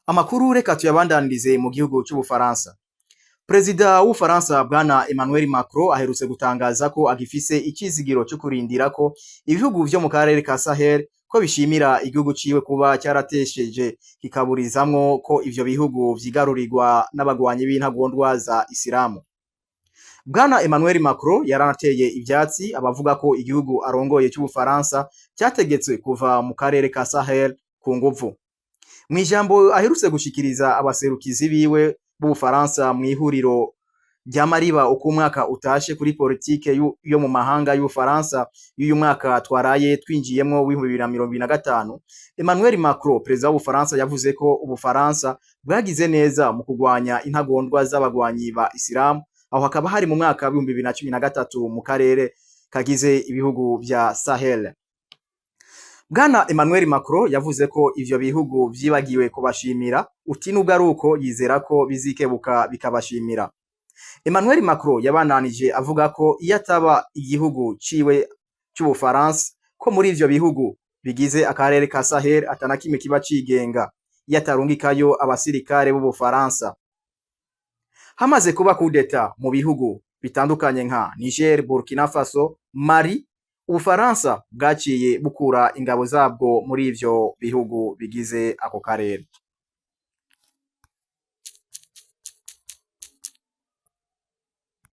Amakuru reka tuyabandanirize mu gihugu c'Ubufaransa. Perezida w'Ubufaransa bwana Emmanuel Macron aherutse gutangaza ko agifise icizigiro co kurindira ko ibihugu vyo mu karere ka Sahel ko bishimira igihugu ciwe kuba cyaratesheje kikaburizamwo ko ivyo bihugu vyigarurirwa n'abagwanyi b'intagondwa za Isilamu. Bwana Emmanuel Macron yaranateye ivyatsi abavuga ko igihugu arongoye c'Ubufaransa cyategetswe kuva mu karere ka Sahel ku nguvu. Mwijambo aherutse gushikiriza abaserukizi biwe b'Ubufaransa mw'ihuriro ry'amariba uko umwaka utashe kuri politike yo mu mahanga y'Ubufaransa y'uyu mwaka twaraye twinjiyemwo w'2025, Emmanuel Macron perezida w'Ubufaransa yavuze ko Ubufaransa bwagize neza mu kugwanya intagondwa z'abagwanyi ba Isilamu, aho hakaba hari mu mwaka w'2013 mu karere kagize ibihugu vya Sahel. Bwana Emmanuel Macron yavuze ko ivyo bihugu vyibagiwe kubashimira, uti nubwo ari uko yizera ko bizikebuka bikabashimira. Emmanuel Macron yabandanije avuga ko iyo ataba igihugu ciwe c'Ubufaransa ko muri ivyo bihugu bigize akarere ka Sahel atanakimwe kiba cigenga iyo atarungikayo abasirikare b'Ubufaransa. Hamaze kuba coup d'etat mu bihugu bitandukanye nka Niger, Burkina Faso, Mali, Ubufaransa bwaciye bukura ingabo zabwo muri ivyo bihugu bigize ako karere.